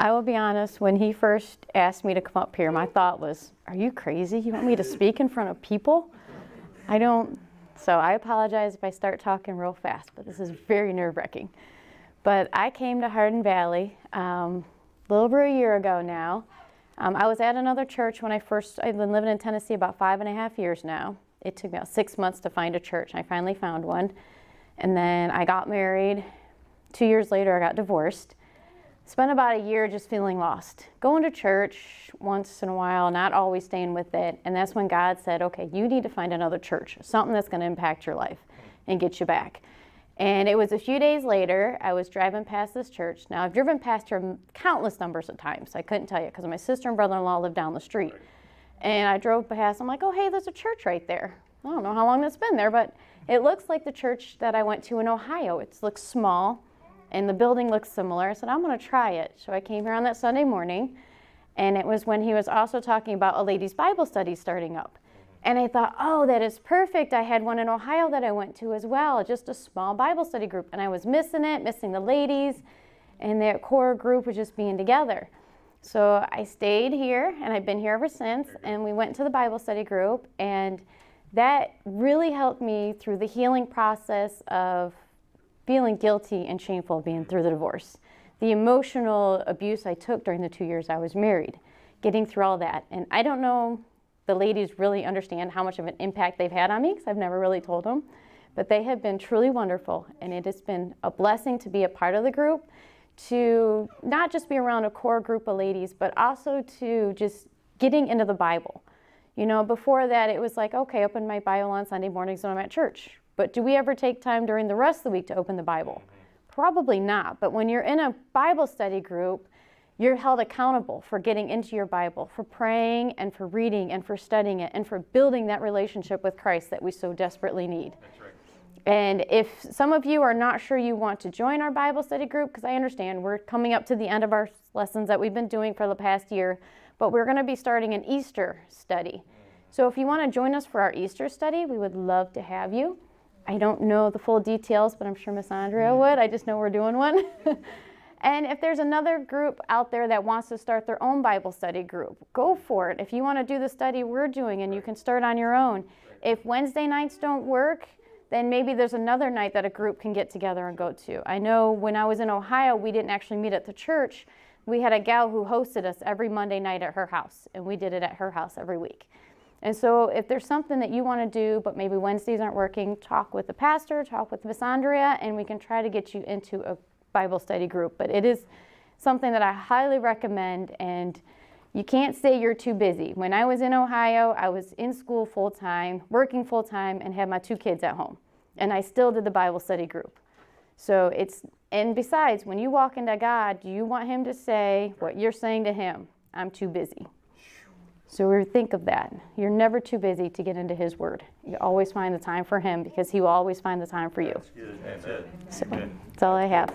I will be honest, when he first asked me to come up here, my thought was, are you crazy? You want me to speak in front of people? So I apologize if I start talking real fast, but this is very nerve-wracking. But I came to Hardin Valley a little over a year ago now. I was at another church when I've been living in Tennessee about 5.5 years now. It took me about 6 months to find a church. I finally found one. And then I got married. 2 years later, I got divorced. Spent about a year just feeling lost. Going to church once in a while, not always staying with it. And that's when God said, okay, you need to find another church, something that's going to impact your life and get you back. And it was a few days later, I was driving past this church. Now, I've driven past here countless numbers of times. I couldn't tell you because my sister and brother-in-law live down the street. And I drove past, I'm like, oh, hey, there's a church right there. I don't know how long that's been there, but it looks like the church that I went to in Ohio. It looks small. And the building looks similar. I said, I'm going to try it. So I came here on that Sunday morning, and it was when he was also talking about a ladies' Bible study starting up. And I thought, oh, that is perfect. I had one in Ohio that I went to as well, just a small Bible study group. And I was missing the ladies, and that core group was just being together. So I stayed here, and I've been here ever since, and we went to the Bible study group, and that really helped me through the healing process of feeling guilty and shameful being through the divorce. The emotional abuse I took during the 2 years I was married, getting through all that. And I don't know the ladies really understand how much of an impact they've had on me because I've never really told them. But they have been truly wonderful, and it has been a blessing to be a part of the group, to not just be around a core group of ladies, but also to just getting into the Bible. You know, before that it was like, okay, open my Bible on Sunday mornings when I'm at church. But do we ever take time during the rest of the week to open the Bible? Probably not. But when you're in a Bible study group, you're held accountable for getting into your Bible, for praying and for reading and for studying it and for building that relationship with Christ that we so desperately need. That's right. And if some of you are not sure you want to join our Bible study group, because I understand we're coming up to the end of our lessons that we've been doing for the past year, but we're going to be starting an Easter study. So if you want to join us for our Easter study, we would love to have you. I don't know the full details, but I'm sure Miss Andrea would. I just know we're doing one. And if there's another group out there that wants to start their own Bible study group, go for it. If you want to do the study we're doing and you can start on your own. If Wednesday nights don't work, then maybe there's another night that a group can get together and go to. I know when I was in Ohio, we didn't actually meet at the church. We had a gal who hosted us every Monday night at her house, and we did it at her house every week. And so if there's something that you want to do, but maybe Wednesdays aren't working, talk with the pastor, talk with Miss Andrea, and we can try to get you into a Bible study group. But it is something that I highly recommend, and you can't say you're too busy. When I was in Ohio, I was in school full-time, working full-time, and had my 2 kids at home. And I still did the Bible study group. So and besides, when you walk into God, you want him to say what you're saying to him. I'm too busy. So we think of that. You're never too busy to get into his word. You always find the time for him because he will always find the time for you. That's good. So that's all I have.